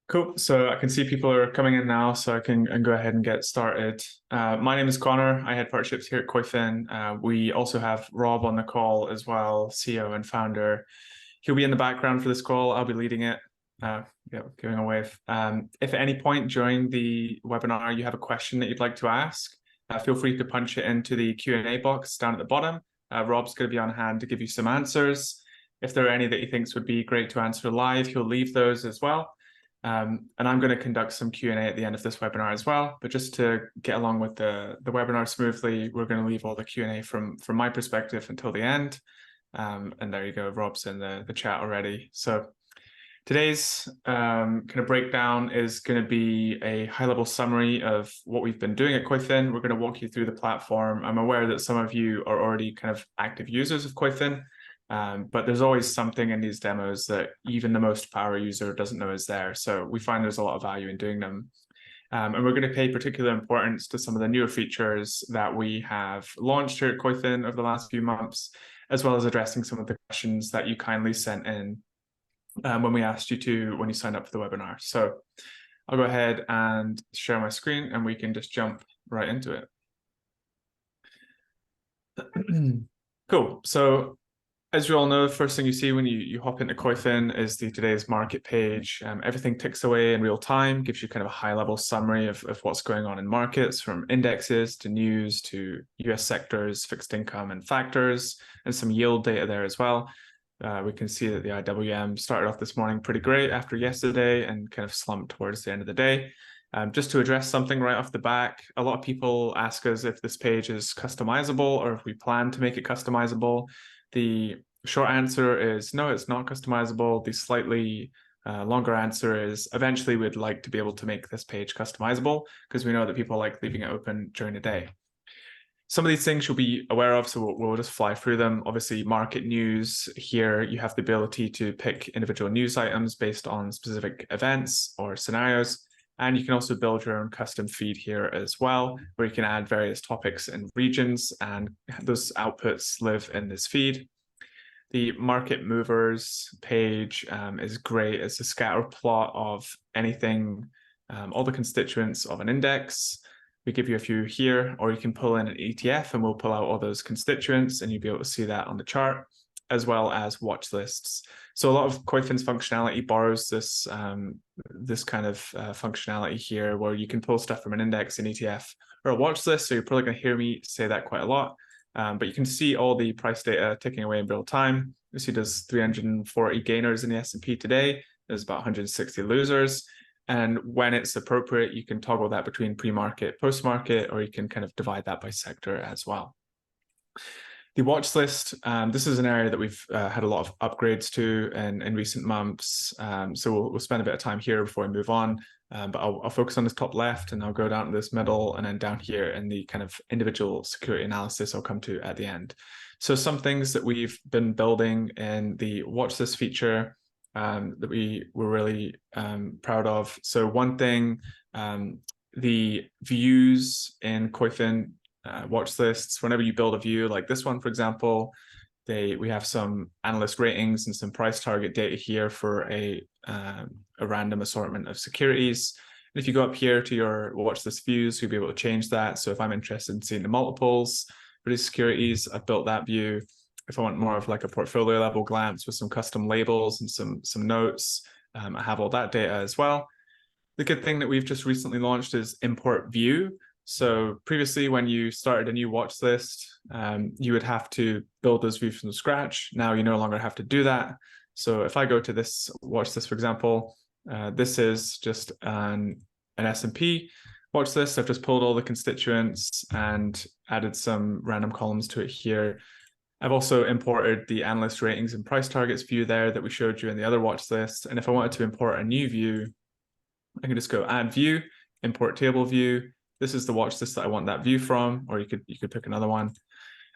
Cool. So I can see people are coming in now, so I can go ahead and get started. My name is Connor. I head partnerships here at Koyfin. We also have Rob on the call as well, CEO and founder. He'll be in the background for this call. I'll be leading it. Yeah, giving a wave. If at any point during the webinar you have a question that you'd like to ask, feel free to punch it into the Q&A box down at the bottom. Rob's going to be on hand to give you some answers. If there are any that he thinks would be great to answer live, he'll leave those as well. And I'm going to conduct some Q&A at the end of this webinar as well. But just to get along with the webinar smoothly, we're going to leave all the Q&A from my perspective until the end. And there you go, Rob's in the chat already. So today's kind of breakdown is going to be a high-level summary of what we've been doing at Koyfin. We're going to walk you through the platform. I'm aware that some of you are already kind of active users of Koyfin. But there's always something in these demos that even the most power user doesn't know is there. So we find there's a lot of value in doing them. And we're going to pay particular importance to some of the newer features that we have launched here at Koyfin over the last few months, as well as addressing some of the questions that you kindly sent in when we asked you to when you signed up for the webinar. So I'll go ahead and share my screen and we can just jump right into it. Cool. So as you all know, the first thing you see when you hop into Koyfin is the today's market page. Everything ticks away in real time, gives you kind of a high-level summary of what's going on in markets, from indexes to news to US sectors, fixed income and factors, and some yield data there as well. We can see that the IWM started off this morning pretty great after yesterday and kind of slumped towards the end of the day. Just to address something right off the back, a lot of people ask us if this page is customizable or if we plan to make it customizable. The short answer is no, it's not customizable. The slightly longer answer is eventually we'd like to be able to make this page customizable because we know that people like leaving it open during the day. Some of these things you'll be aware of, so we'll just fly through them. Obviously, market news here, you have the ability to pick individual news items based on specific events or scenarios. And you can also build your own custom feed here as well, where you can add various topics and regions, and those outputs live in this feed. The market movers page is great. It's a scatter plot of anything, all the constituents of an index. We give you a few here, or you can pull in an ETF and we'll pull out all those constituents and you'll be able to see that on the chart, as well as watch lists. So a lot of Koyfin's functionality borrows this kind of functionality here, where you can pull stuff from an index, an ETF, or a watch list. So you're probably going to hear me say that quite a lot. But you can see all the price data ticking away in real time. You see there's 340 gainers in the S&P today. There's about 160 losers. And when it's appropriate, you can toggle that between pre-market, post-market, or you can kind of divide that by sector as well. The watch list, this is an area that we've had a lot of upgrades to in recent months. So we'll spend a bit of time here before we move on. But I'll focus on this top left and I'll go down to this middle and then down here in the kind of individual security analysis I'll come to at the end. So some things that we've been building in the watch list feature that we were really proud of. So one thing, the views in Koyfin watch lists, whenever you build a view like this one, for example, we have some analyst ratings and some price target data here for a random assortment of securities. And if you go up here to your watch list views, you'll be able to change that. So if I'm interested in seeing the multiples for these securities, I've built that view. If I want more of like a portfolio level glance with some custom labels and some notes, I have all that data as well. The good thing that we've just recently launched is import view. So previously, when you started a new watch list, you would have to build those views from scratch. Now you no longer have to do that. So if I go to this watch list, for example, this is just an S&P watch list. I've just pulled all the constituents and added some random columns to it here. I've also imported the analyst ratings and price targets view there that we showed you in the other watch list. And if I wanted to import a new view, I can just go add view, import table view. This is the watch list that I want that view from, or you could pick another one.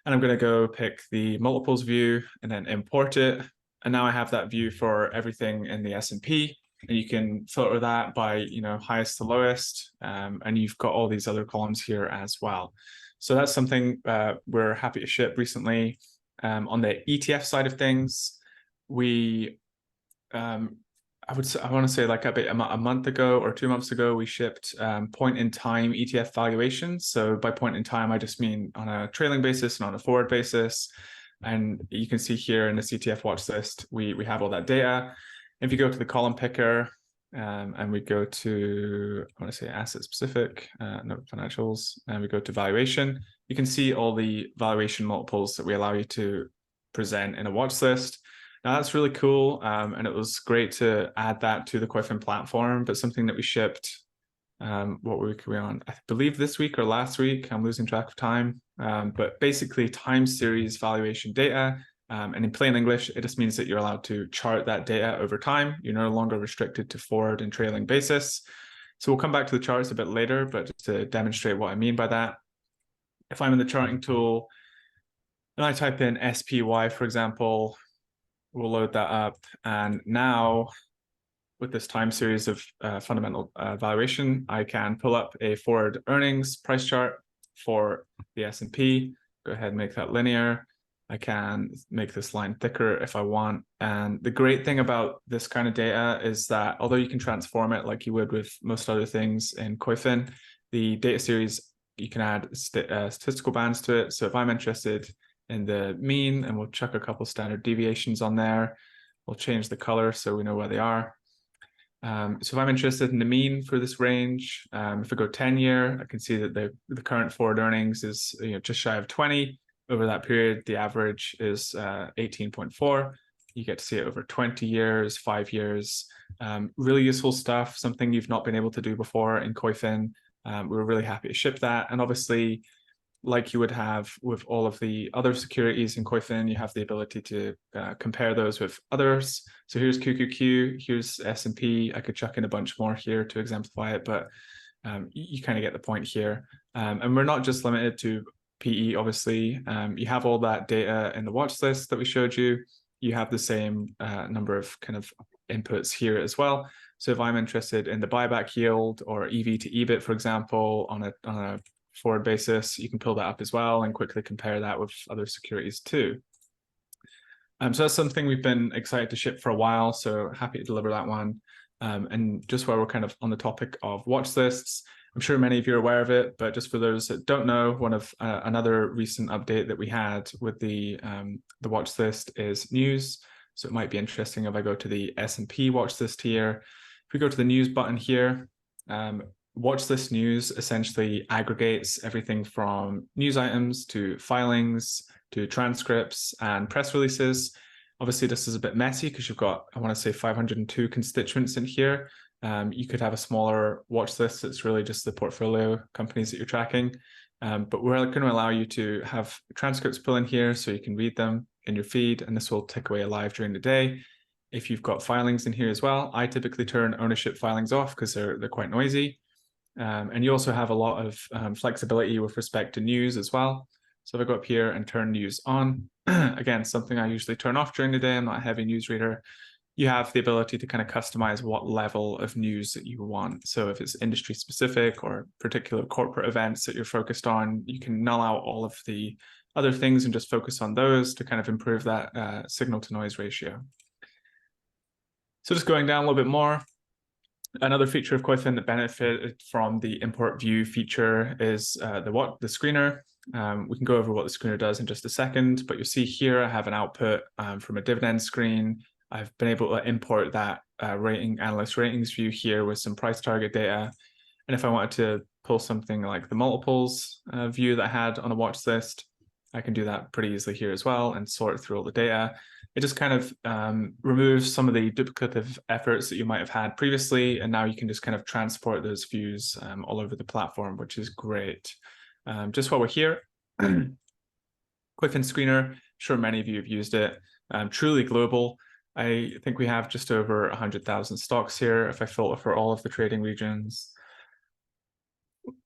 And I'm going to go pick the multiples view and then import it. And now I have that view for everything in the S&P. And you can filter that by highest to lowest. And you've got all these other columns here as well. So that's something we're happy to ship recently. On the ETF side of things, we I want to say like a month ago or 2 months ago, we shipped point in time ETF valuations. So by point in time, I just mean on a trailing basis and on a forward basis. And you can see here in the ETF watch list, we have all that data. If you go to the column picker and we go to, I want to say asset specific, no financials, and we go to valuation, you can see all the valuation multiples that we allow you to present in a watch list. Now that's really cool, and it was great to add that to the Koyfin platform, but something that we shipped, what week are we on? I believe this week or last week, I'm losing track of time, but basically time series valuation data, and in plain English, it just means that you're allowed to chart that data over time. You're no longer restricted to forward and trailing basis. So we'll come back to the charts a bit later, but just to demonstrate what I mean by that, if I'm in the charting tool, and I type in SPY, for example, we'll load that up. And now with this time series of fundamental valuation, I can pull up a forward earnings price chart for the S&P. Go ahead and make that linear. I can make this line thicker if I want. And the great thing about this kind of data is that although you can transform it like you would with most other things in Koyfin, the data series, you can add statistical bands to it. So if I'm interested in the mean, and we'll chuck a couple standard deviations on there. We'll change the color so we know where they are. So if I'm interested in the mean for this range, if I go 10-year, I can see that the current forward earnings is just shy of 20. Over that period, the average is 18.4. You get to see it over 20 years, 5 years. Really useful stuff, something you've not been able to do before in Koyfin. We were really happy to ship that. And obviously, like you would have with all of the other securities in Koyfin, you have the ability to compare those with others. So here's QQQ, here's S&P. I could chuck in a bunch more here to exemplify it, but you kind of get the point here. And we're not just limited to PE, obviously. You have all that data in the watch list that we showed you. You have the same number of kind of inputs here as well. So if I'm interested in the buyback yield or EV to EBIT, for example, on a forward basis, you can pull that up as well and quickly compare that with other securities too. So that's something we've been excited to ship for a while, so happy to deliver that one. And just while we're kind of on the topic of watch lists, I'm sure many of you are aware of it, but just for those that don't know, one of another recent update that we had with the watch list is news. So it might be interesting if I go to the S&P watch list here. If we go to the news button here, Watchlist news essentially aggregates everything from news items to filings to transcripts and press releases. Obviously, this is a bit messy because you've got, I want to say, 502 constituents in here. You could have a smaller watch list that's really just the portfolio companies that you're tracking. But we're going to allow you to have transcripts pull in here so you can read them in your feed, and this will tick away live during the day. If you've got filings in here as well, I typically turn ownership filings off because they're quite noisy. And you also have a lot of flexibility with respect to news as well. So if I go up here and turn news on, again, something I usually turn off during the day, I'm not a heavy news reader, you have the ability to kind of customize what level of news that you want. So if it's industry specific or particular corporate events that you're focused on, you can null out all of the other things and just focus on those to kind of improve that signal to noise ratio. So just going down a little bit more, another feature of Koyfin that benefited from the import view feature is the screener. We can go over what the screener does in just a second, but you'll see here I have an output from a dividend screen. I've been able to import that analyst ratings view here with some price target data. And if I wanted to pull something like the multiples view that I had on a watch list, I can do that pretty easily here as well and sort through all the data. It just kind of removes some of the duplicative efforts that you might have had previously, and now you can just kind of transport those views all over the platform, which is great. Just while we're here, Koyfin Screener, sure many of you have used it. Truly global. I think we have just over 100,000 stocks here if I filter for all of the trading regions.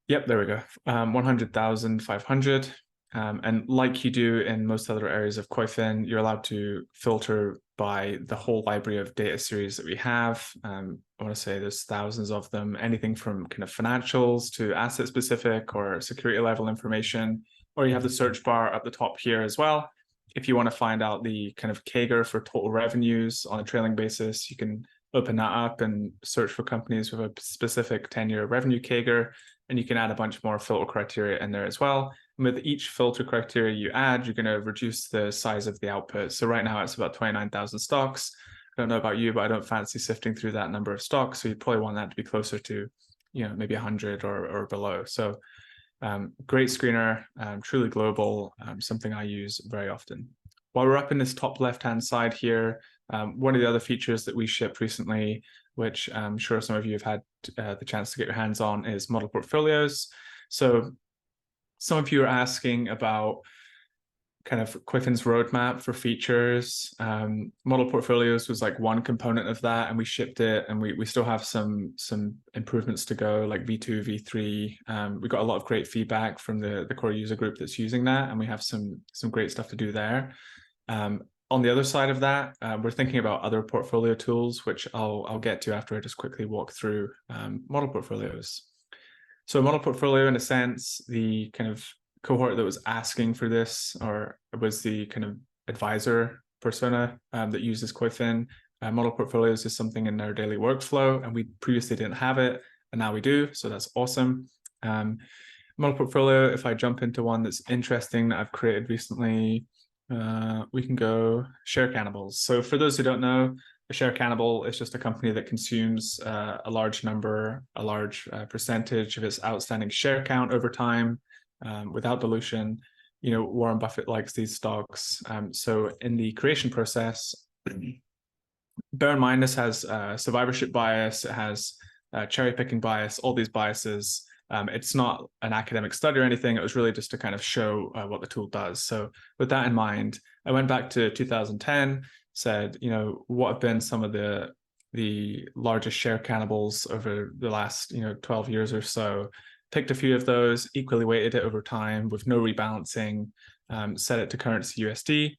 Yep, there we go, 100,500. And like you do in most other areas of Koyfin, you're allowed to filter by the whole library of data series that we have. I want to say there's thousands of them, anything from kind of financials to asset specific or security level information, or you have the search bar at the top here as well. If you want to find out the kind of CAGR for total revenues on a trailing basis, you can open that up and search for companies with a specific 10-year revenue CAGR, and you can add a bunch more filter criteria in there as well. And with each filter criteria you add, you're going to reduce the size of the output. So right now it's about 29,000 stocks. I don't know about you, but I don't fancy sifting through that number of stocks. So you probably want that to be closer to, maybe 100 or below. So great screener, truly global, something I use very often. While we're up in this top left-hand side here, one of the other features that we shipped recently, which I'm sure some of you have had the chance to get your hands on, is model portfolios. So some of you are asking about kind of Koyfin's roadmap for features. Model portfolios was like one component of that, and we shipped it, and we still have some improvements to go, like V2, V3. We got a lot of great feedback from the core user group that's using that, and we have some great stuff to do there. On the other side of that, we're thinking about other portfolio tools, which I'll get to after I just quickly walk through model portfolios. So model portfolio, in a sense, the kind of cohort that was asking for this, or was the kind of advisor persona that uses Koyfin. Model portfolios is something in our daily workflow, and we previously didn't have it, and now we do, so that's awesome. Model portfolio, if I jump into one that's interesting that I've created recently, we can go share cannibals. So for those who don't know, a share cannibal is just a company that consumes a large percentage of its outstanding share count over time without dilution. Warren Buffett likes these stocks. So in the creation process, bear in mind this has survivorship bias, it has cherry picking bias, all these biases. It's not an academic study or anything. It was really just to kind of show what the tool does. So with that in mind, I went back to 2010, said, what have been some of the largest share cannibals over the last 12 years or so, picked a few of those, equally weighted it over time with no rebalancing, set it to currency USD,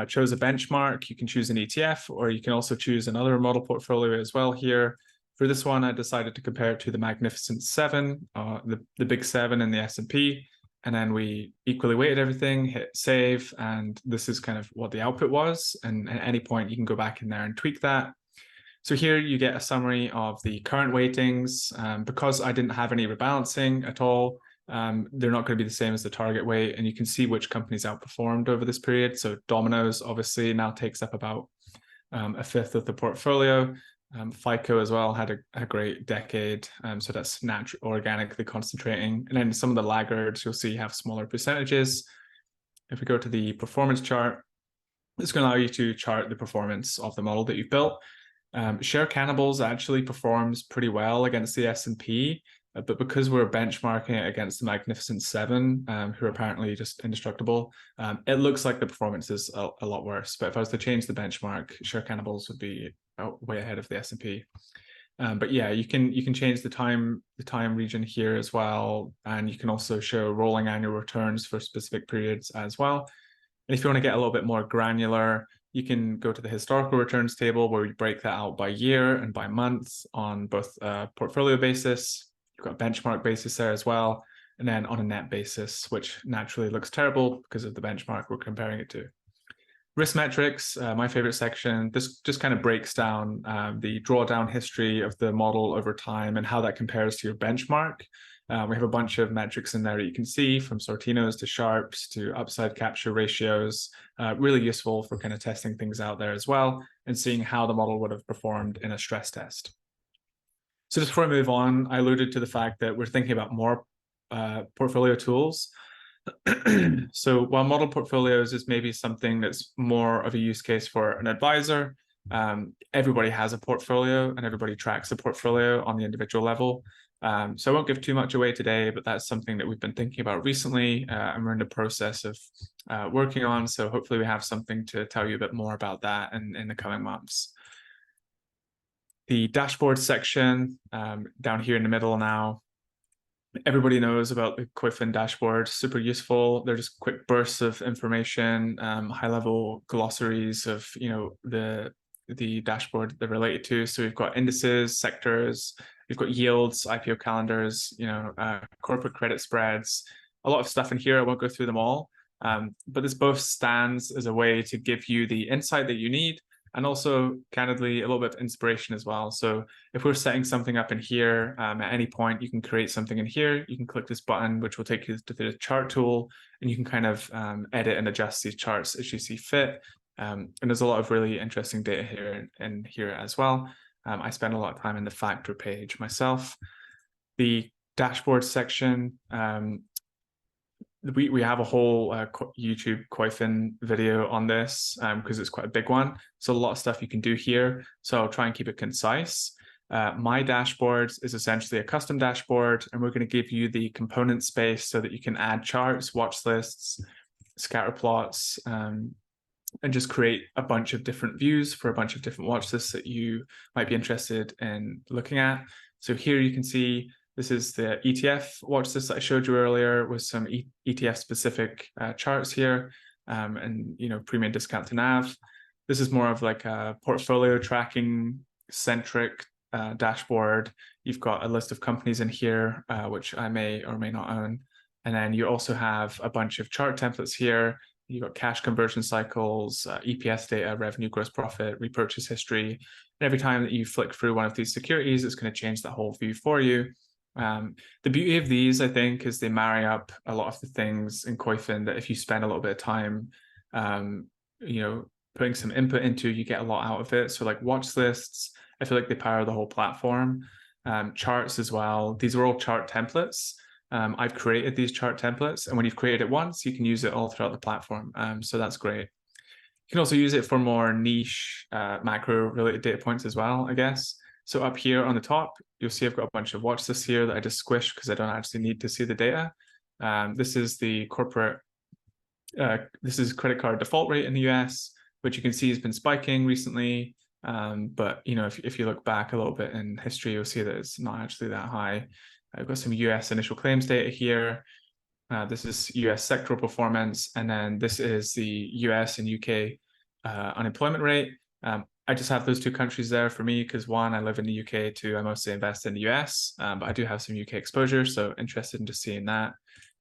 chose a benchmark. You can choose an ETF, or you can also choose another model portfolio as well here. For this one, I decided to compare it to the Magnificent Seven, the Big Seven in the S&P, and then we equally weighted everything, hit save, and this is kind of what the output was. And at any point, you can go back in there and tweak that. So here you get a summary of the current weightings. Because I didn't have any rebalancing at all, they're not going to be the same as the target weight, and you can see which companies outperformed over this period. So Domino's obviously now takes up about a fifth of the portfolio. FICO as well had a great decade, so that's organically concentrating. And then some of the laggards you'll see have smaller percentages. If we go to the performance chart, it's going to allow you to chart the performance of the model that you've built. Share cannibals actually performs pretty well against the S&P, but because we're benchmarking it against the Magnificent Seven, who are apparently just indestructible, it looks like the performance is a lot worse. But if I was to change the benchmark, share cannibals would be way ahead of the S&P. But yeah, you can change the time region here as well, and you can also show rolling annual returns for specific periods as well. And if you want to get a little bit more granular, you can go to the historical returns table, where we break that out by year and by month on both portfolio basis. You've got benchmark basis there as well, and then on a net basis, which naturally looks terrible because of the benchmark we're comparing it to. Risk metrics, my favorite section. This just kind of breaks down the drawdown history of the model over time and how that compares to your benchmark. We have a bunch of metrics in there that you can see, from Sortinos to Sharps to upside capture ratios. Really useful for kind of testing things out there as well and seeing how the model would have performed in a stress test. So just before I move on, I alluded to the fact that we're thinking about more portfolio tools. So while model portfolios is maybe something that's more of a use case for an advisor, everybody has a portfolio and everybody tracks the portfolio on the individual level. So I won't give too much away today, but that's something that we've been thinking about recently, and we're in the process of working on. So hopefully we have something to tell you a bit more about that in the coming months. The dashboard section down here in the middle now. Everybody knows about the Koyfin dashboard, super useful. They're just quick bursts of information, high-level glossaries of the dashboard they're related to. So we've got indices, sectors, we've got yields, IPO calendars, corporate credit spreads, a lot of stuff in here. I won't go through them all, but this both stands as a way to give you the insight that you need, and also candidly a little bit of inspiration as well. So if we're setting something up in here, at any point, you can create something in here. You can click this button, which will take you to the chart tool, and you can kind of edit and adjust these charts as you see fit. And there's a lot of really interesting data here in here as well. I spend a lot of time in the factor page myself. The dashboard section, we have a whole YouTube Koyfin video on this because it's quite a big one. So a lot of stuff you can do here. So I'll try and keep it concise. My dashboard is essentially a custom dashboard, and we're going to give you the component space so that you can add charts, watch lists, scatter plots, and just create a bunch of different views for a bunch of different watch lists that you might be interested in looking at. So here you can see this is the ETF watch list that I showed you earlier with some ETF specific charts here, and premium discount to NAV. This is more of like a portfolio tracking centric dashboard. You've got a list of companies in here, which I may or may not own. And then you also have a bunch of chart templates here. You've got cash conversion cycles, EPS data, revenue, gross profit, repurchase history. And every time that you flick through one of these securities, it's going to change the whole view for you. The beauty of these, I think, is they marry up a lot of the things in Koyfin that if you spend a little bit of time, putting some input into, you get a lot out of it. So like watch lists, I feel like they power the whole platform. Charts as well. These are all chart templates. I've created these chart templates, and when you've created it once, you can use it all throughout the platform. So that's great. You can also use it for more niche macro related data points as well, I guess. So up here on the top, you'll see I've got a bunch of watch lists here that I just squished because I don't actually need to see the data. This is the corporate, this is credit card default rate in the US, which you can see has been spiking recently. But if you look back a little bit in history, you'll see that it's not actually that high. I've got some US initial claims data here. This is US sectoral performance, and then this is the US and UK unemployment rate. I just have those two countries there for me because one, I live in the UK, two, I mostly invest in the US, but I do have some UK exposure, so interested in just seeing that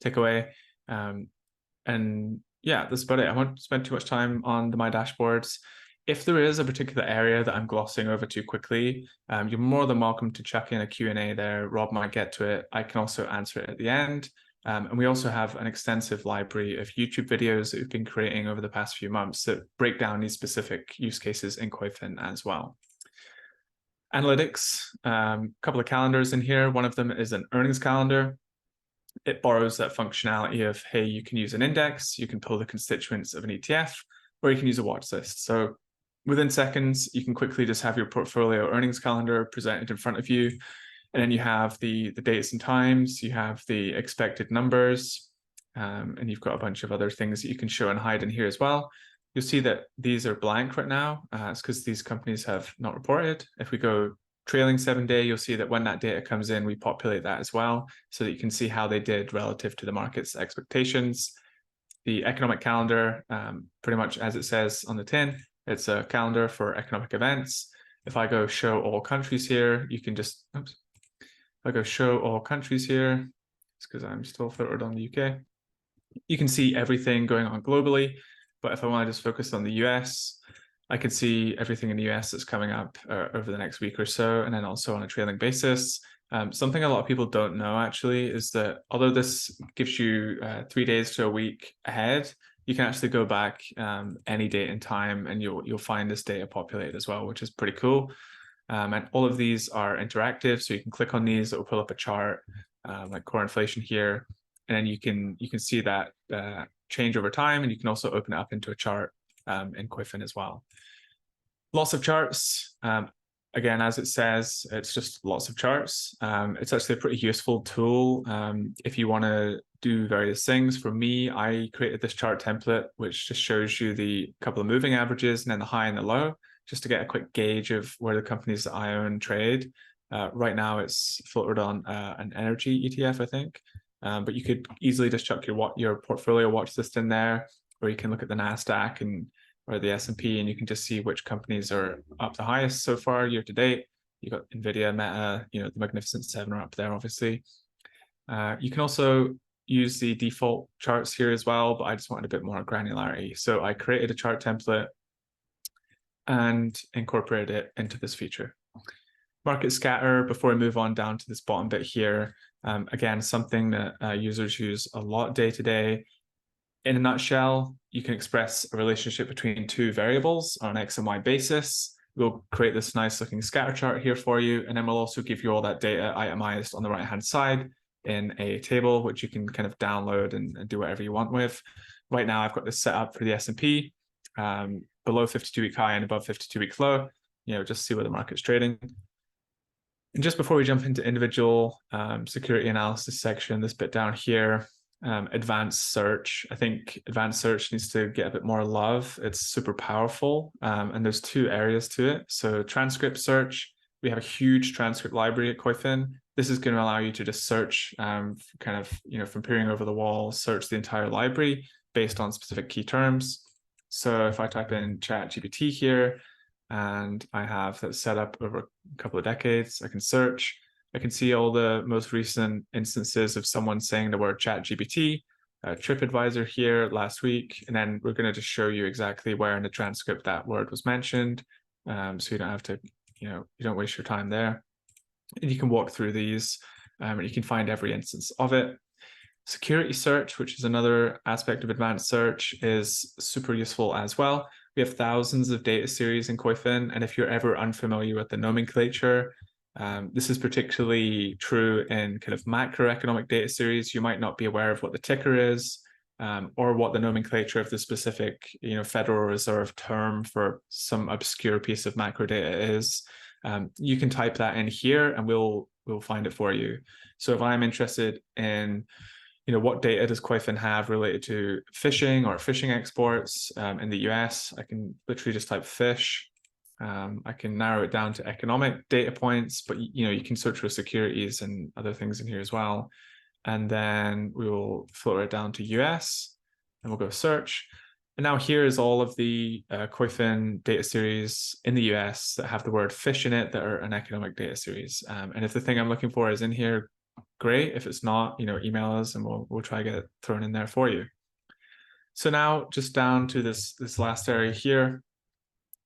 takeaway. And yeah, that's about it. I won't spend too much time on my dashboards. If there is a particular area that I'm glossing over too quickly, you're more than welcome to chuck in a Q&A there. Rob might get to it. I can also answer it at the end. And we also have an extensive library of YouTube videos that we've been creating over the past few months that break down these specific use cases in Koyfin as well. Analytics, a couple of calendars in here. One of them is an earnings calendar. It borrows that functionality of, hey, you can use an index, you can pull the constituents of an ETF, or you can use a watch list. So within seconds, you can quickly just have your portfolio earnings calendar presented in front of you. And then you have the dates and times, you have the expected numbers, and you've got a bunch of other things that you can show and hide in here as well. You'll see that these are blank right now. It's because these companies have not reported. If we go trailing 7-day, you'll see that when that data comes in, we populate that as well so that you can see how they did relative to the market's expectations. The economic calendar, pretty much as it says on the tin, it's a calendar for economic events. If I go show all countries here, you can just, oops. If I go show all countries here, it's because I'm still filtered on the UK. You can see everything going on globally, but if I want to just focus on the US, I can see everything in the US that's coming up over the next week or so, and then also on a trailing basis. Something a lot of people don't know actually is that although this gives you 3 days to a week ahead, you can actually go back any date and time, and you'll find this data populated as well, which is pretty cool. And all of these are interactive, so you can click on these, it will pull up a chart like core inflation here, and then you can see that change over time, and you can also open it up into a chart in Koyfin as well. Lots of charts. Again, as it says, it's just lots of charts. It's actually a pretty useful tool if you want to do various things. For me, I created this chart template, which just shows you the couple of moving averages and then the high and the low, just to get a quick gauge of where the companies that I own trade. Right now, it's filtered on an energy ETF, I think. But you could easily just chuck your portfolio watch list in there, or you can look at the NASDAQ or the S&P, and you can just see which companies are up the highest so far year to date. You've got NVIDIA, Meta, the Magnificent Seven are up there, obviously. You can also use the default charts here as well, but I just wanted a bit more granularity. So I created a chart template. and incorporated it into this feature. Market scatter, before we move on down to this bottom bit here, again, something that users use a lot day to day. In a nutshell, you can express a relationship between two variables on an X and Y basis. We'll create this nice looking scatter chart here for you, and then we'll also give you all that data itemized on the right-hand side in a table, which you can kind of download and do whatever you want with. Right now, I've got this set up for the S&P, below 52-week high and above 52-week low, just see where the market's trading. And just before we jump into individual security analysis section, this bit down here, advanced search. I think advanced search needs to get a bit more love. It's super powerful, and there's two areas to it. So transcript search, we have a huge transcript library at Koyfin. This is going to allow you to just search kind of, from peering over the wall, search the entire library based on specific key terms. So if I type in ChatGPT here, and I have that set up over a couple of decades, I can search. I can see all the most recent instances of someone saying the word ChatGPT, TripAdvisor here last week, and then we're going to just show you exactly where in the transcript that word was mentioned, so you don't have to, you don't waste your time there. And you can walk through these, and you can find every instance of it. Security search, which is another aspect of advanced search, is super useful as well. We have thousands of data series in Koyfin, and if you're ever unfamiliar with the nomenclature, this is particularly true in kind of macroeconomic data series. You might not be aware of what the ticker is, or what the nomenclature of the specific, Federal Reserve term for some obscure piece of macro data is. You can type that in here, and we'll find it for you. So if I'm interested in, what data does Koyfin have related to phishing or phishing exports in the US, I can literally just type fish. I can narrow it down to economic data points, but you can search for securities and other things in here as well. And then we will filter it down to US, and we'll go search. And now here is all of the Koyfin data series in the US that have the word fish in it that are an economic data series. And if the thing I'm looking for is in here, great. If it's not, email us and we'll try to get it thrown in there for you. So now just down to this last area here,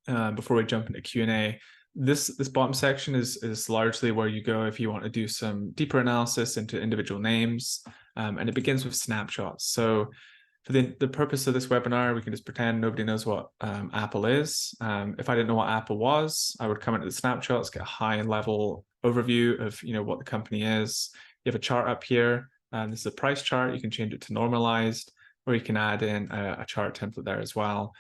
before we jump into Q&A, this bottom section is largely where you go if you want to do some deeper analysis into individual names, and it begins with snapshots. So for the purpose of this webinar, we can just pretend nobody knows what Apple is. If I didn't know what Apple was, I would come into the snapshots, get a high-level overview of what the company is. You have a chart up here, and this is a price chart. You can change it to normalized, or you can add in a chart template there as well.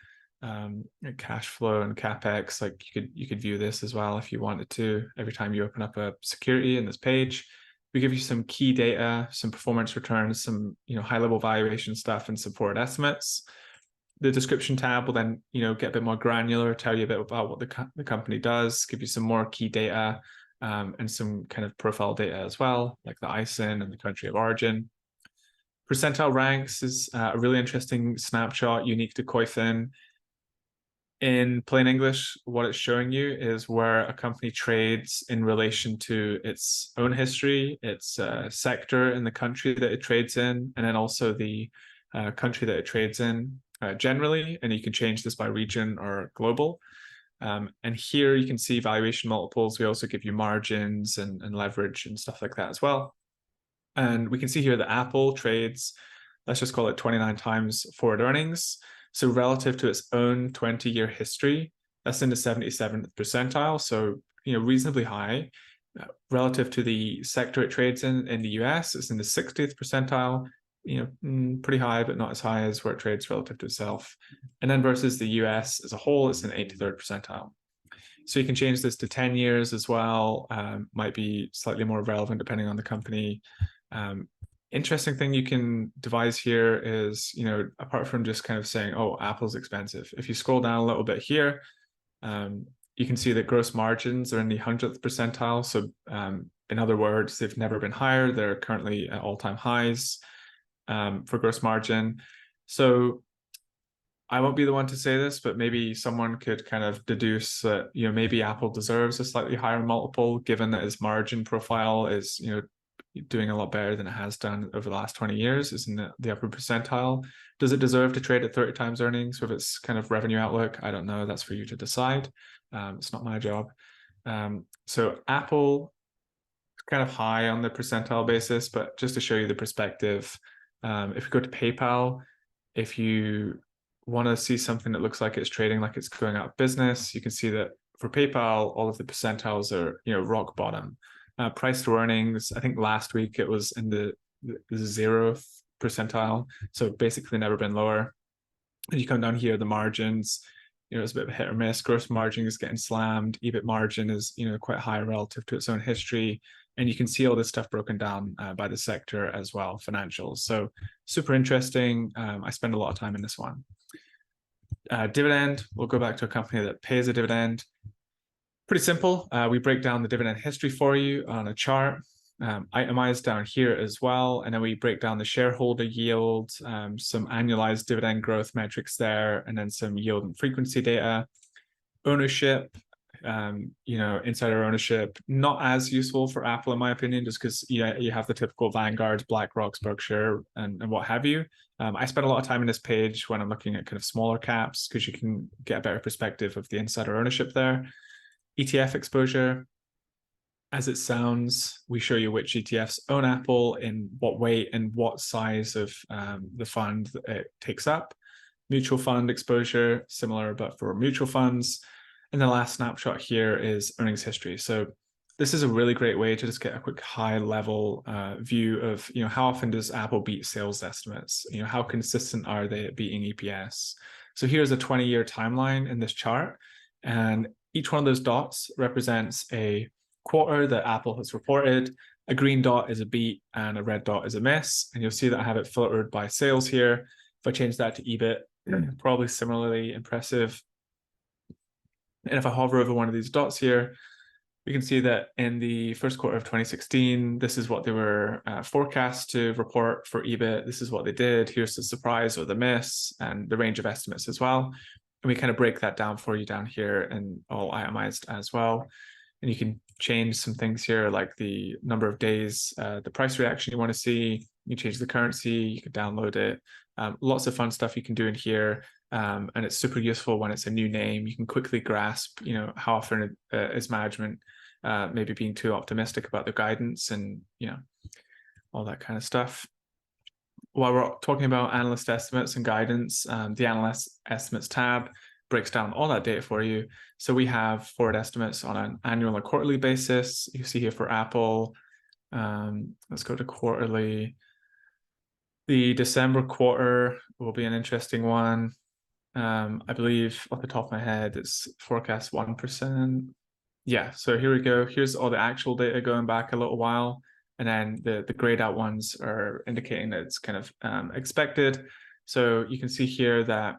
Cash flow and capex, like you could view this as well if you wanted to. Every time you open up a security in this page, we give you some key data, some performance returns, some high-level valuation stuff, and support estimates. The description tab will then get a bit more granular, tell you a bit about what the company does, give you some more key data, and some kind of profile data as well, like the ISIN and the country of origin. Percentile ranks is a really interesting snapshot unique to Koyfin. In plain English, what it's showing you is where a company trades in relation to its own history, its sector in the country that it trades in, and then also the country that it trades in generally. And you can change this by region or global. And here you can see valuation multiples. We also give you margins and leverage and stuff like that as well. And we can see here that Apple trades, let's just call it 29 times forward earnings. So relative to its own 20-year history, that's in the 77th percentile, so reasonably high. Relative to the sector it trades in the US, it's in the 60th percentile, pretty high, but not as high as where it trades relative to itself. And then versus the US as a whole, it's in the 83rd percentile. So you can change this to 10 years as well, might be slightly more relevant depending on the company. Interesting thing you can devise here is, apart from just kind of saying, oh, Apple's expensive, if you scroll down a little bit here, you can see that gross margins are in the 100th percentile. So in other words, they've never been higher. They're currently at all-time highs for gross margin. So I won't be the one to say this, but maybe someone could kind of deduce that, maybe Apple deserves a slightly higher multiple, given that its margin profile is, doing a lot better than it has done over the last 20 years. It's in the upper percentile. Does it deserve to trade at 30 times earnings with its kind of revenue outlook? I don't know. That's for you to decide. It's not my job. So Apple, kind of high on the percentile basis, but just to show you the perspective, if you go to PayPal, if you want to see something that looks like it's trading like it's going out of business, you can see that for PayPal, all of the percentiles are, rock bottom. Price to earnings, I think last week it was in the 0th percentile, so basically never been lower. And you come down here, the margins, it's a bit of a hit or miss. Gross margin is getting slammed. EBIT margin is, quite high relative to its own history. And you can see all this stuff broken down by the sector as well, financials. So super interesting. I spend a lot of time in this one. Dividend, we'll go back to a company that pays a dividend. Pretty simple. We break down the dividend history for you on a chart, itemized down here as well. And then we break down the shareholder yield, some annualized dividend growth metrics there, and then some yield and frequency data. Ownership, insider ownership, not as useful for Apple in my opinion, just because you have the typical Vanguard, BlackRock's, Berkshire, and what have you. I spend a lot of time in this page when I'm looking at kind of smaller caps because you can get a better perspective of the insider ownership there. ETF exposure, as it sounds, we show you which ETFs own Apple, in what weight and what size of the fund it takes up. Mutual fund exposure, similar but for mutual funds. And the last snapshot here is earnings history. So this is a really great way to just get a quick high level view of, how often does Apple beat sales estimates? How consistent are they at beating EPS? So here's a 20-year timeline in this chart. And each one of those dots represents a quarter that Apple has reported. A green dot is a beat and a red dot is a miss. And you'll see that I have it filtered by sales here. If I change that to EBIT, probably similarly impressive. And if I hover over one of these dots here, we can see that in the first quarter of 2016, this is what they were forecast to report for EBIT. This is what they did. Here's the surprise or the miss and the range of estimates as well. And we kind of break that down for you down here and all itemized as well. And you can change some things here, like the number of days, the price reaction you want to see. You change the currency, you can download it. Lots of fun stuff you can do in here. And it's super useful when it's a new name. You can quickly grasp, how often is management maybe being too optimistic about the guidance and, all that kind of stuff. While we're talking about analyst estimates and guidance, the analyst estimates tab breaks down all that data for you. So we have forward estimates on an annual or quarterly basis. You see here for Apple, let's go to quarterly. The December quarter will be an interesting one. I believe off the top of my head, it's forecast 1%. Yeah, so here we go. Here's all the actual data going back a little while. And then the grayed out ones are indicating that it's kind of expected. So you can see here that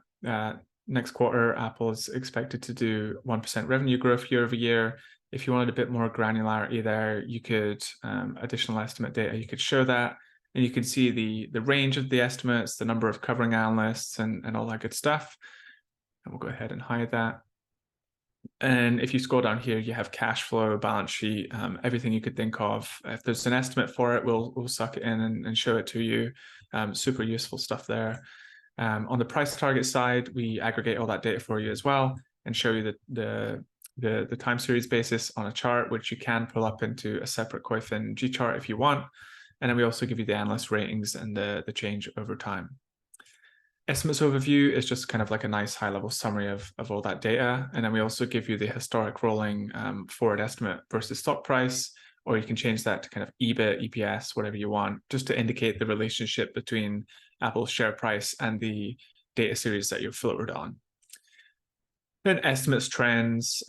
next quarter, Apple is expected to do 1% revenue growth year over year. If you wanted a bit more granularity there, you could, additional estimate data, you could show that. And you can see the range of the estimates, the number of covering analysts and all that good stuff. And we'll go ahead and hide that. And if you scroll down here, you have cash flow, balance sheet, everything you could think of. If there's an estimate for it, we'll suck it in and show it to you. Super useful stuff there. On the price target side, we aggregate all that data for you as well and show you the time series basis on a chart, which you can pull up into a separate Koyfin G chart if you want. And then we also give you the analyst ratings and the change over time. Estimates overview is just kind of like a nice high-level summary of all that data. And then we also give you the historic rolling forward estimate versus stock price, or you can change that to kind of EBIT, EPS, whatever you want, just to indicate the relationship between Apple's share price and the data series that you're filtered on. Then estimates trends.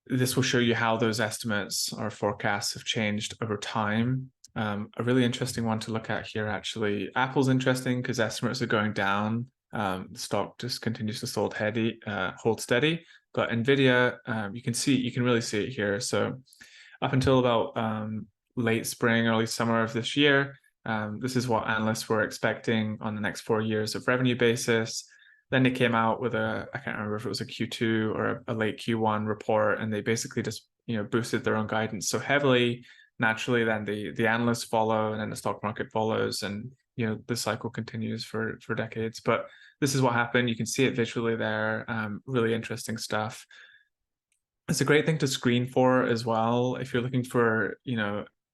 This will show you how those estimates or forecasts have changed over time. A really interesting one to look at here, actually. Apple's interesting because estimates are going down. The stock just continues to hold steady. But NVIDIA, you can really see it here. So up until about late spring, early summer of this year, this is what analysts were expecting on the next 4 years of revenue basis. Then they came out with I can't remember if it was a Q2 or a late Q1 report, and they basically just boosted their own guidance so heavily naturally then the analysts follow, and then the stock market follows, and the cycle continues for decades. But this is what happened. You can see it visually there. Really interesting stuff. It's a great thing to screen for as well if you're looking for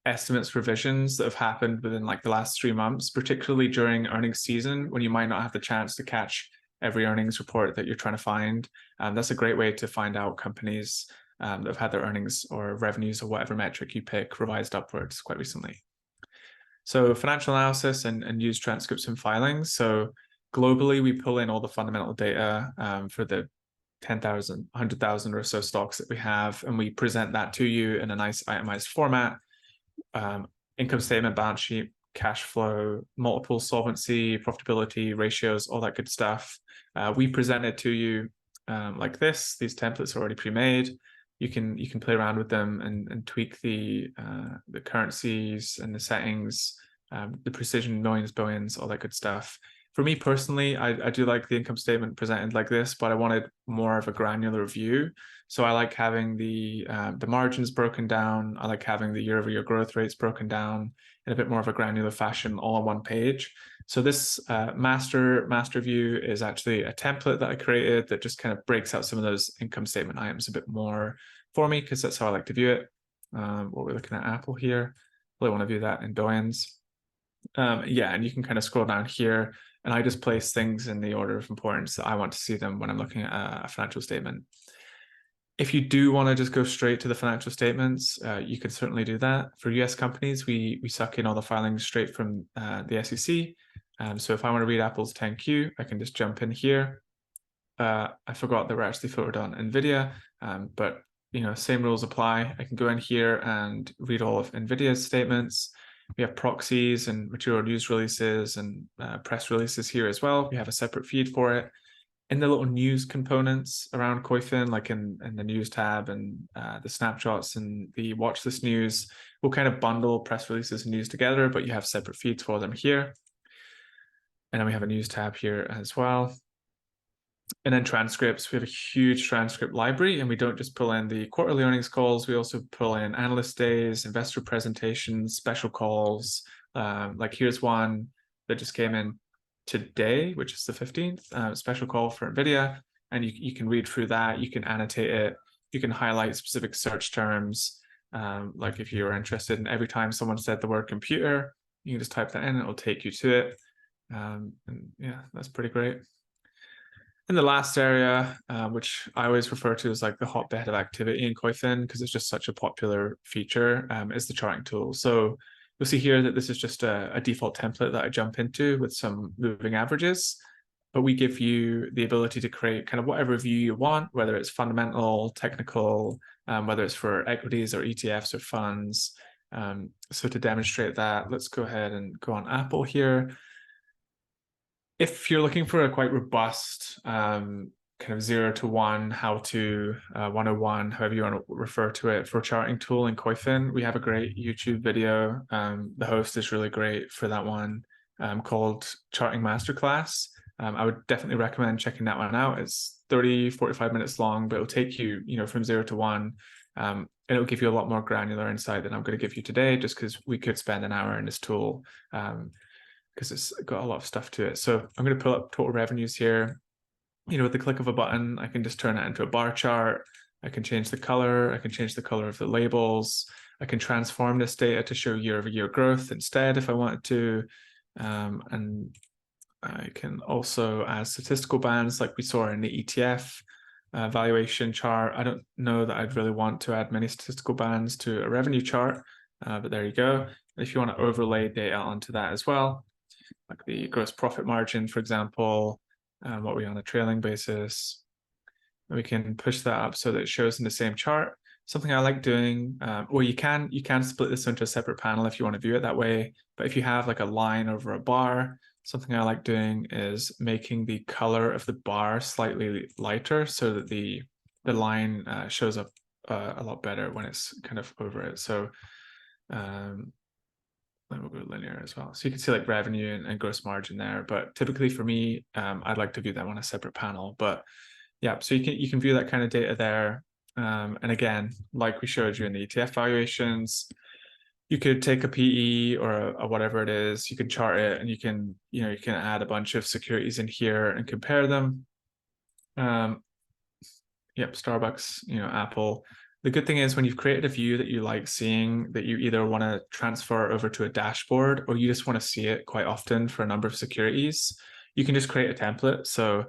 estimates revisions that have happened within like the last 3 months, particularly during earnings season when you might not have the chance to catch every earnings report that you're trying to find. That's a great way to find out companies that have had their earnings or revenues or whatever metric you pick revised upwards quite recently. So financial analysis and use transcripts and filings. So globally, we pull in all the fundamental data for the 10,000, 100,000 or so stocks that we have, and we present that to you in a nice itemized format. Income statement, balance sheet, cash flow, multiple solvency, profitability, ratios, all that good stuff. We present it to you like this. These templates are already pre-made. You can play around with them and tweak the currencies and the settings, the precision, millions, billions, all that good stuff. For me personally, I do like the income statement presented like this, but I wanted more of a granular view. So I like having the margins broken down. I like having the year-over-year growth rates broken down in a bit more of a granular fashion, all on one page. So this master view is actually a template that I created that just kind of breaks out some of those income statement items a bit more for me, because that's how I like to view it. What we're looking at Apple here, really want to view that in billions. Yeah, and you can kind of scroll down here, and I just place things in the order of importance that I want to see them when I'm looking at a financial statement. If you do want to just go straight to the financial statements, you could certainly do that. For US companies, we suck in all the filings straight from the SEC. So if I want to read Apple's 10Q, I can just jump in here. I forgot that we're actually filtered on NVIDIA, but same rules apply. I can go in here and read all of NVIDIA's statements. We have proxies and material news releases and press releases here as well. We have a separate feed for it. In the little news components around Koyfin, like in the news tab and the snapshots and the watchlist news, we'll kind of bundle press releases and news together, but you have separate feeds for them here. And then we have a news tab here as well. And then transcripts, we have a huge transcript library, and we don't just pull in the quarterly earnings calls, we also pull in analyst days, investor presentations, special calls. Like here's one that just came in today, which is the 15th, special call for NVIDIA. And you can read through that, you can annotate it, you can highlight specific search terms. Like if you're interested in every time someone said the word computer, you can just type that in, it'll take you to it. And yeah, that's pretty great. And the last area, which I always refer to as like the hotbed of activity in Koyfin, because it's just such a popular feature, is the charting tool. So you'll see here that this is just a default template that I jump into with some moving averages, but we give you the ability to create kind of whatever view you want, whether it's fundamental, technical, whether it's for equities or ETFs or funds. So to demonstrate that, let's go ahead and go on Apple here. If you're looking for a quite robust kind of 0 to 1, how to 101, however you want to refer to it, for charting tool in Koyfin, we have a great YouTube video. The host is really great for that one, called Charting Masterclass. I would definitely recommend checking that one out. It's 30-45 minutes long, but it'll take you, from 0 to 1. And it'll give you a lot more granular insight than I'm going to give you today, just because we could spend an hour in this tool. Because it's got a lot of stuff to it. So I'm going to pull up total revenues here. With the click of a button, I can just turn that into a bar chart. I can change the color. I can change the color of the labels. I can transform this data to show year-over-year growth instead if I wanted to. And I can also add statistical bands like we saw in the ETF valuation chart. I don't know that I'd really want to add many statistical bands to a revenue chart, but there you go. If you want to overlay data onto that as well, like the gross profit margin, for example, what we on a trailing basis, and we can push that up so that it shows in the same chart. Something I like doing, or you can split this into a separate panel if you want to view it that way. But if you have like a line over a bar, something I like doing is making the color of the bar slightly lighter so that the line shows up a lot better when it's kind of over it. So then we'll go linear as well. So you can see like revenue and gross margin there. But typically for me, I'd like to view them on a separate panel. But yeah, so you can view that kind of data there. And again, like we showed you in the ETF valuations, You could take a PE or a whatever it is, you can chart it, and you can add a bunch of securities in here and compare them. Yep, Starbucks, Apple. The good thing is when you've created a view that you like seeing, that you either want to transfer over to a dashboard or you just want to see it quite often for a number of securities, you can just create a template. So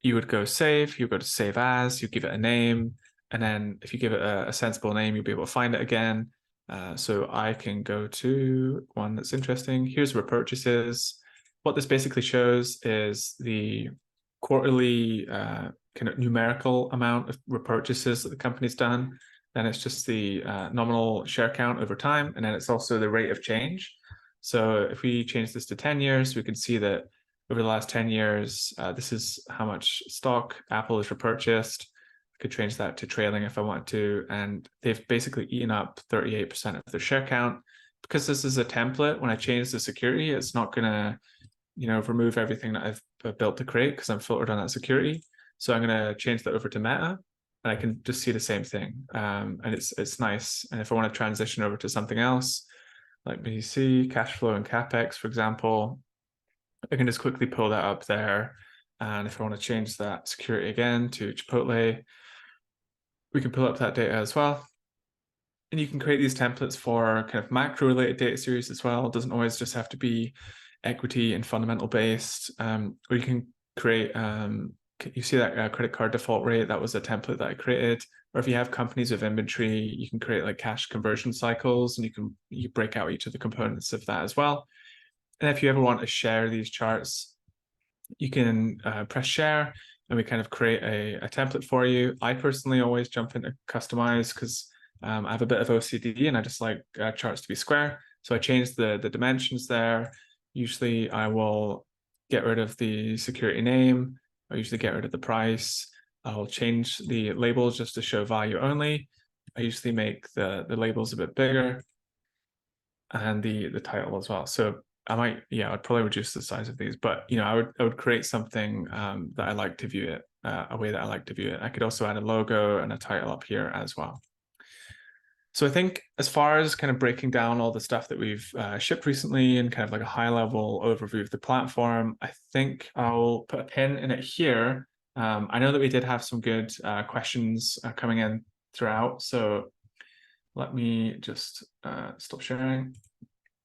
you would go save, you go to save as, you give it a name, and then if you give it a sensible name, you'll be able to find it again. So I can go to one that's interesting. Here's repurchases. What this basically shows is the quarterly kind of numerical amount of repurchases that the company's done. Then it's just the nominal share count over time, and then it's also the rate of change. So if we change this to 10 years, we can see that over the last 10 years, this is how much stock Apple has repurchased. I could change that to trailing if I want to, and they've basically eaten up 38% of their share count. Because this is a template, when I change the security, it's not going to remove everything that I've built to create because I'm filtered on that security. So I'm going to change that over to meta, and I can just see the same thing. And it's nice. And if I want to transition over to something else, like BC, cash flow and CapEx, for example, I can just quickly pull that up there. And if I want to change that security again to Chipotle, we can pull up that data as well. And you can create these templates for kind of macro related data series as well. It doesn't always just have to be equity and fundamental based, or you can create, you see that credit card default rate, that was a template that I created. Or if you have companies with inventory, you can create like cash conversion cycles, and you break out each of the components of that as well. And if you ever want to share these charts, you can press share, and we kind of create a template for you. I personally always jump into customize because I have a bit of OCD and I just like charts to be square. So I changed the dimensions there. Usually I will get rid of the security name. I usually get rid of the price. I'll change the labels just to show value only. I usually make the labels a bit bigger, and the title as well. So I'd probably reduce the size of these, but I would create something that I like to view it, a way that I like to view it. I could also add a logo and a title up here as well. So I think as far as kind of breaking down all the stuff that we've shipped recently and kind of like a high level overview of the platform, I think I'll put a pin in it here. I know that we did have some good questions coming in throughout. So let me just stop sharing.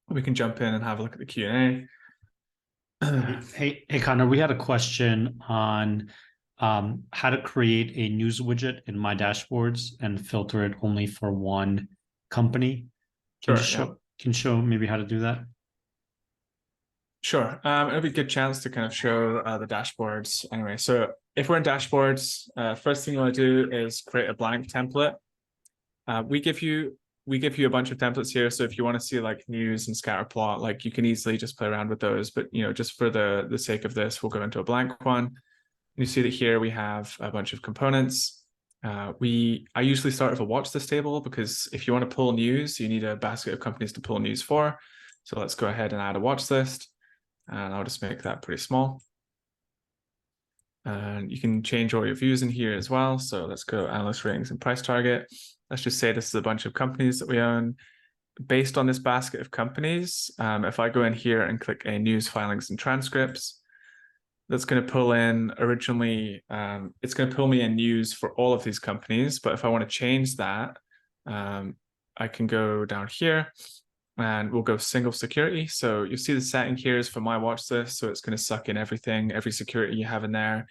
We can jump in and have a look at the Q&A. Hey, Connor, we had a question on how to create a news widget in my dashboards and filter it only for one company. Can you show maybe how to do that? Sure. It'll be a good chance to kind of show the dashboards anyway. So if we're in dashboards, first thing you want to do is create a blank template. We give you a bunch of templates here. So if you want to see like news and scatter plot, like you can easily just play around with those. But just for the sake of this, we'll go into a blank one. You see that here we have a bunch of components. I usually start with a watch list table because if you want to pull news, you need a basket of companies to pull news for. So let's go ahead and add a watch list, and I'll just make that pretty small. And you can change all your views in here as well. So let's go analyst ratings and price target. Let's just say this is a bunch of companies that we own. Based on this basket of companies, if I go in here and click a news, filings, and transcripts, that's going to pull in originally, it's going to pull me in news for all of these companies. But if I want to change that, I can go down here and we'll go single security. So you'll see the setting here is for my watch list. So it's going to suck in everything, every security you have in there.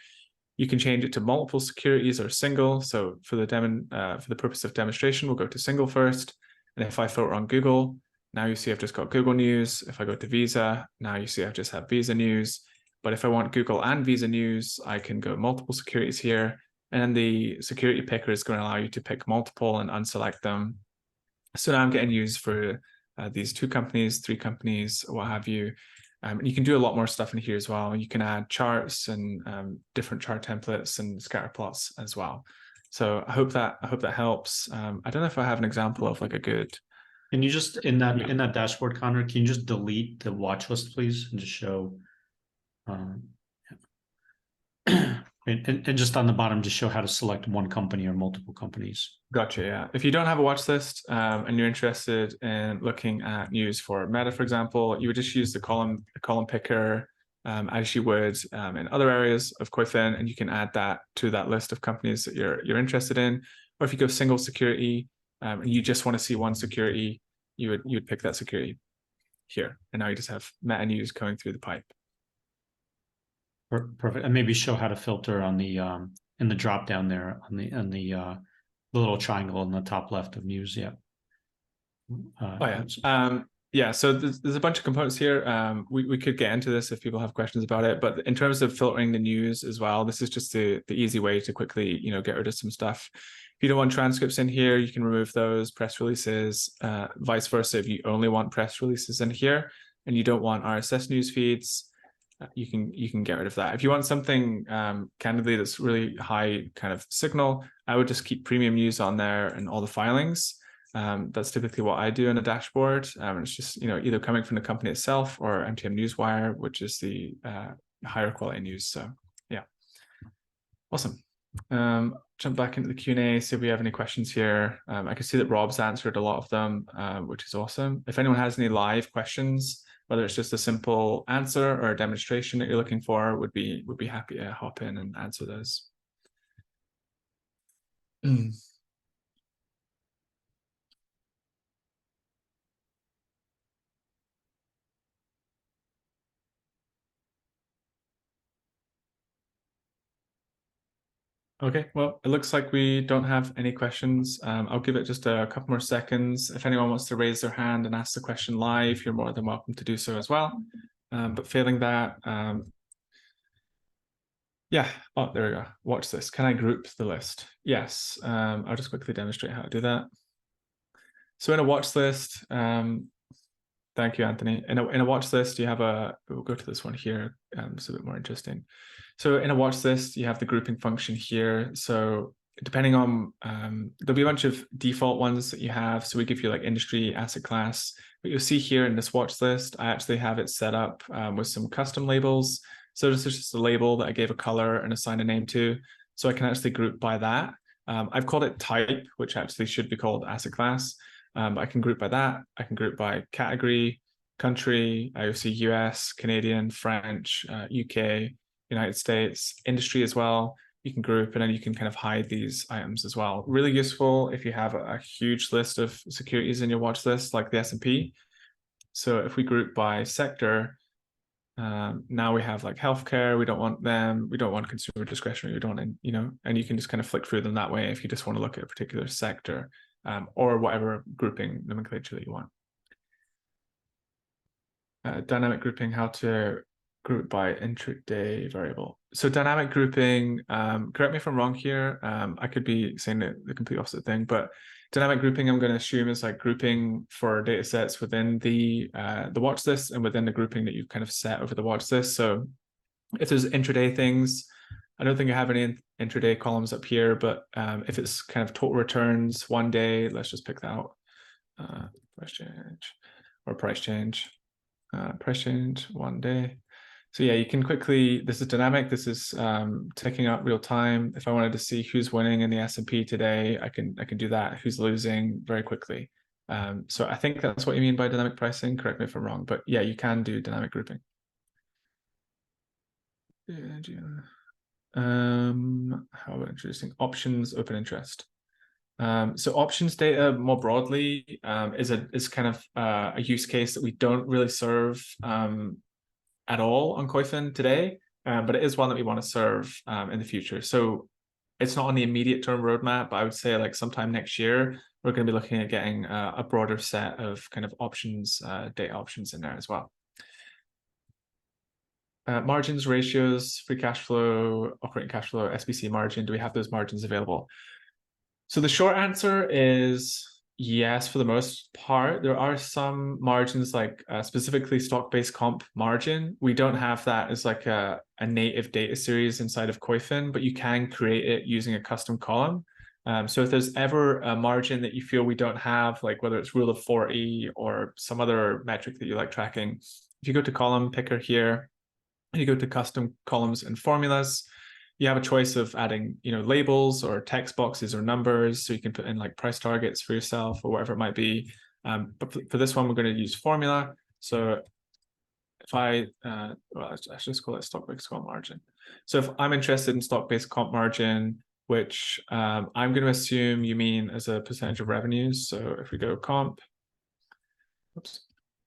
You can change it to multiple securities or single. So for the purpose of demonstration, we'll go to single first. And if I filter on Google, now you see I've just got Google News. If I go to Visa, now you see I've just had Visa News. But if I want Google and Visa News, I can go multiple securities here. And then the security picker is going to allow you to pick multiple and unselect them. So now I'm getting news for these 2 companies, 3 companies, what have you. And you can do a lot more stuff in here as well. You can add charts and different chart templates and scatter plots as well. So I hope that helps. I don't know if I have an example of like a good. Can you just in that dashboard, Connor, can you just delete the watch list, please, and just show? And just on the bottom, just show how to select one company or multiple companies. Gotcha. Yeah. If you don't have a watch list and you're interested in looking at news for Meta, for example, you would just use the column picker as you would in other areas of Koyfin, and you can add that to that list of companies that you're interested in. Or if you go single security and you just want to see one security, you would pick that security here, and now you just have Meta news going through the pipe. Perfect. And maybe show how to filter on the in the drop down there on the little triangle in the top left of news. Yeah. Yeah, so there's a bunch of components here. We could get into this if people have questions about it, but in terms of filtering the news as well, this is just the easy way to quickly, get rid of some stuff. If you don't want transcripts in here, you can remove those, press releases, vice versa. If you only want press releases in here and you don't want RSS news feeds, you can get rid of that. If you want something candidly that's really high kind of signal, I would just keep premium news on there and all the filings. That's typically what I do in a dashboard. It's just either coming from the company itself or MTM Newswire, which is the higher quality news. So yeah, awesome. Jump back into the Q&A, see if we have any questions here. I can see that Rob's answered a lot of them, which is awesome. If anyone has any live questions, whether it's just a simple answer or a demonstration that you're looking for, would be happy to hop in and answer those. Okay, well, it looks like we don't have any questions. I'll give it just a couple more seconds. If anyone wants to raise their hand and ask the question live, you're more than welcome to do so as well. But failing that, yeah, oh, there we go. Watch this. Can I group the list? Yes, I'll just quickly demonstrate how to do that. So in a watch list, thank you, Anthony. In a watch list, you have we'll go to this one here. It's a bit more interesting. So in a watch list, you have the grouping function here. So depending on, there'll be a bunch of default ones that you have. So we give you like industry, asset class. But you'll see here in this watch list, I actually have it set up with some custom labels. So this is just a label that I gave a color and assigned a name to. So I can actually group by that. I've called it type, which actually should be called asset class. I can group by that. I can group by category, country, IOC, US, Canadian, French, UK, United States, industry as well. You can group, and then you can kind of hide these items as well. Really useful if you have a huge list of securities in your watch list, like the S&P. So if we group by sector, now we have like healthcare. We don't want them. We don't want consumer discretionary. We don't want, and you can just kind of flick through them that way if you just want to look at a particular sector. Or whatever grouping nomenclature that you want. Dynamic grouping, how to group by intraday variable. So dynamic grouping, correct me if I'm wrong here. I could be saying the complete opposite thing, but dynamic grouping, I'm going to assume is like grouping for data sets within the watch list and within the grouping that you've kind of set over the watch list. So if there's intraday things, I don't think I have any intraday columns up here, but if it's kind of total returns one day, let's just pick that out. Price change or price change one day. So yeah, you can quickly, this is dynamic. This is taking up real time. If I wanted to see who's winning in the S&P today, I can do that. Who's losing very quickly. So I think that's what you mean by dynamic pricing. Correct me if I'm wrong, but yeah, you can do dynamic grouping. How about introducing options open interest? So options data more broadly is kind of a use case that we don't really serve at all on Koyfin today, but it is one that we want to serve in the future. So it's not on the immediate term roadmap, but I would say like sometime next year, we're going to be looking at getting a broader set of kind of options, data options in there as well. Margins, ratios, free cash flow, operating cash flow, SBC margin. Do we have those margins available? So the short answer is yes, for the most part. There are some margins like specifically stock-based comp margin. We don't have that as like a native data series inside of Koyfin, but you can create it using a custom column. So if there's ever a margin that you feel we don't have, like whether it's rule of 40 or some other metric that you like tracking, if you go to column picker here, and you go to custom columns and formulas, you have a choice of adding, labels or text boxes or numbers, so you can put in like price targets for yourself or whatever it might be. But for this one, we're going to use formula. So if let's just call it stock-based comp margin. So if I'm interested in stock-based comp margin, which I'm going to assume you mean as a percentage of revenues. So if we go comp,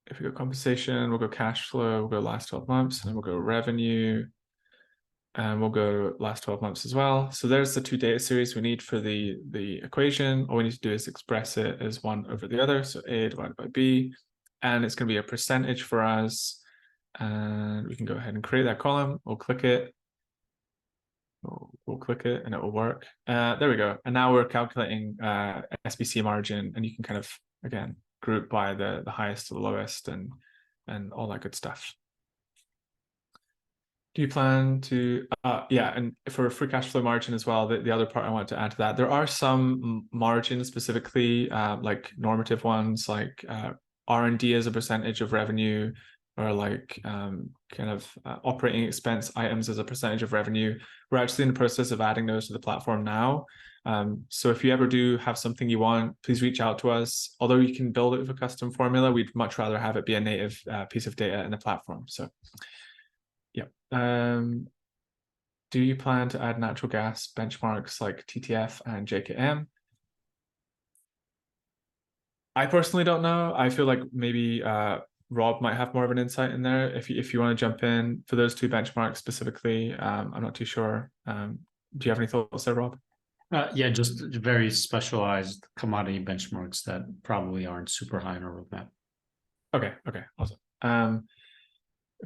if we go compensation, we'll go cash flow, we'll go last 12 months, and then we'll go revenue, and we'll go last 12 months as well. So there's the two data series we need for the equation. All we need to do is express it as one over the other. So A divided by B, and it's going to be a percentage for us. And we can go ahead and create that column. We'll click it. We'll click it and it will work. There we go. And now we're calculating SBC margin, and you can kind of, again, group by the highest to the lowest and all that good stuff. Do you plan to, and for free cash flow margin as well, the other part I want to add to that, there are some margins specifically, like normative ones, like R&D as a percentage of revenue, or like kind of operating expense items as a percentage of revenue. We're actually in the process of adding those to the platform now. So if you ever do have something you want, please reach out to us. Although you can build it with a custom formula, we'd much rather have it be a native piece of data in the platform. So yeah. Do you plan to add natural gas benchmarks like TTF and JKM? I personally don't know. I feel like maybe Rob might have more of an insight in there. If you want to jump in for those two benchmarks specifically, I'm not too sure. Do you have any thoughts there, Rob? Yeah, just very specialized commodity benchmarks that probably aren't super high on our roadmap. Okay, awesome.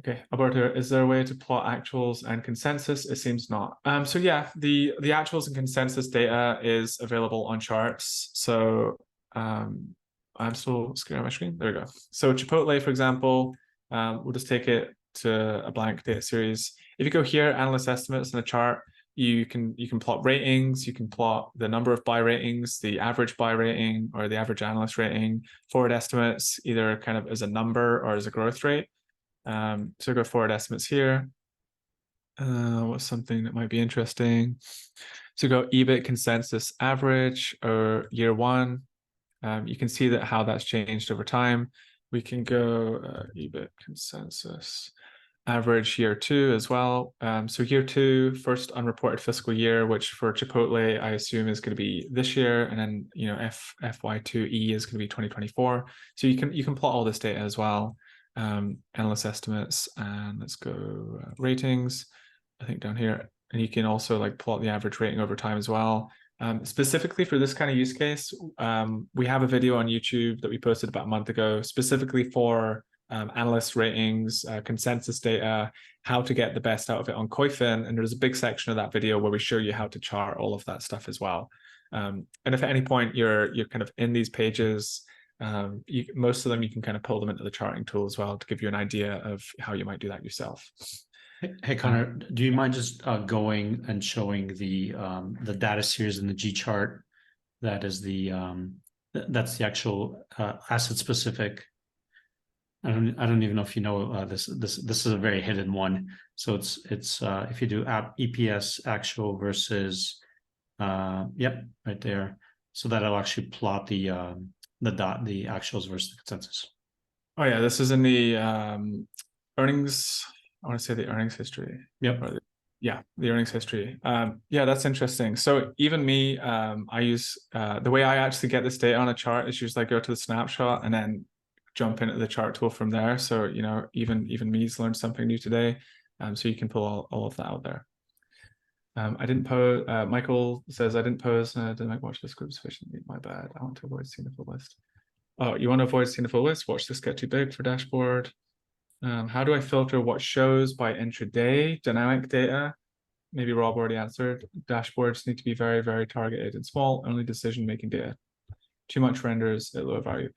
Okay, Alberto, is there a way to plot actuals and consensus? It seems not. So yeah, the actuals and consensus data is available on charts. So I'm still scaring my screen. There we go. So Chipotle, for example, we'll just take it to a blank data series. If you go here, analyst estimates in a chart, you can plot ratings, you can plot the number of buy ratings, the average buy rating or the average analyst rating, forward estimates, either kind of as a number or as a growth rate. So go forward estimates here. What's something that might be interesting? So go EBIT consensus average or year one. You can see that how that's changed over time. We can go EBIT consensus average year two as well. So year two, first unreported fiscal year, which for Chipotle, I assume is going to be this year. And then, FY2E is going to be 2024. So you can plot all this data as well. Analyst estimates, and let's go ratings, I think down here. And you can also like plot the average rating over time as well. Specifically for this kind of use case, we have a video on YouTube that we posted about a month ago, specifically for analyst ratings, consensus data, how to get the best out of it on Koyfin. And there's a big section of that video where we show you how to chart all of that stuff as well. And if at any point you're kind of in these pages, most of them you can kind of pull them into the charting tool as well to give you an idea of how you might do that yourself. Hey Connor, do you mind just going and showing the data series in the G chart? That is that's the actual asset specific. I don't even know if you know this is a very hidden one. So it's if you do EPS actual versus right there. So that'll actually plot the actuals versus the consensus. Oh yeah, this is in the earnings. I want to say the earnings history. Yep. The earnings history. Yeah, that's interesting. So even me, I use the way I actually get this data on a chart is usually I go to the snapshot and then jump into the chart tool from there. So even me's learned something new today. So you can pull all of that out there. I didn't pose. Michael says I didn't pose. Didn't make Watchlist group sufficiently. My bad. I want to avoid seeing the full list. Oh, you want to avoid seeing the full list? Watchlist get too big for dashboard. How do I filter what shows by intraday dynamic data? Maybe Rob already answered. Dashboards need to be very, very targeted and small, only decision-making data. Too much renders at low value.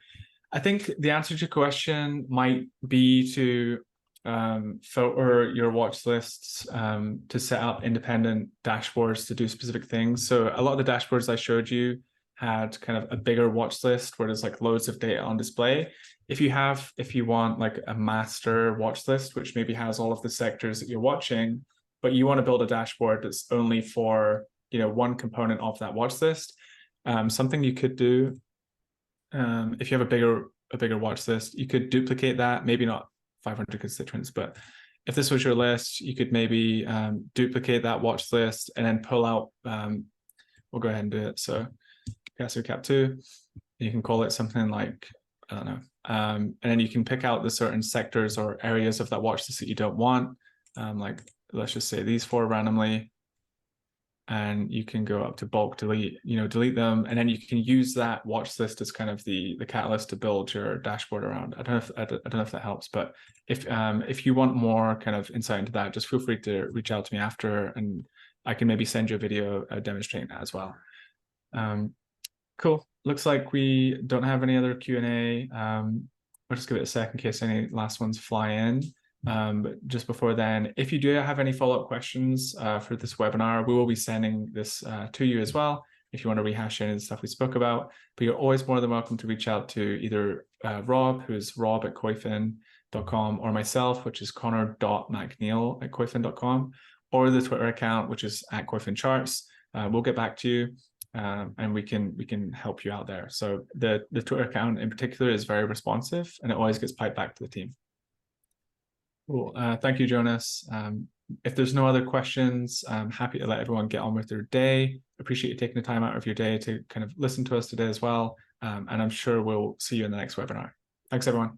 I think the answer to your question might be to filter your watch lists to set up independent dashboards to do specific things. So a lot of the dashboards I showed you had kind of a bigger watch list where there's like loads of data on display. If you want like a master watch list, which maybe has all of the sectors that you're watching, but you want to build a dashboard that's only for, one component of that watch list. Something you could do, if you have a bigger watch list, you could duplicate that, maybe not 500 constituents, but if this was your list, you could maybe duplicate that watch list and then pull out, we'll go ahead and do it. So Picasso Cap 2, you can call it something like, I don't know. And then you can pick out the certain sectors or areas of that watch list that you don't want. Like, let's just say these 4 randomly. And you can go up to bulk delete, delete them. And then you can use that watch list as kind of the catalyst to build your dashboard around. I don't know if that helps, but if you want more kind of insight into that, just feel free to reach out to me after, and I can maybe send you a video demonstrating that as well. Cool. Looks like we don't have any other Q&A. I'll just give it a sec in case any last ones fly in. But just before then, if you do have any follow-up questions for this webinar, we will be sending this to you as well if you want to rehash any of the stuff we spoke about. But you're always more than welcome to reach out to either Rob, who's rob@koyfin.com, or myself, which is connor.mcneil@koyfin.com, or the Twitter account, which is @koyfincharts. We'll get back to you. And we can help you out there. So the Twitter account in particular is very responsive, and it always gets piped back to the team. Cool. Thank you, Jonas. If there's no other questions, I'm happy to let everyone get on with their day. Appreciate you taking the time out of your day to kind of listen to us today as well. And I'm sure we'll see you in the next webinar. Thanks, everyone.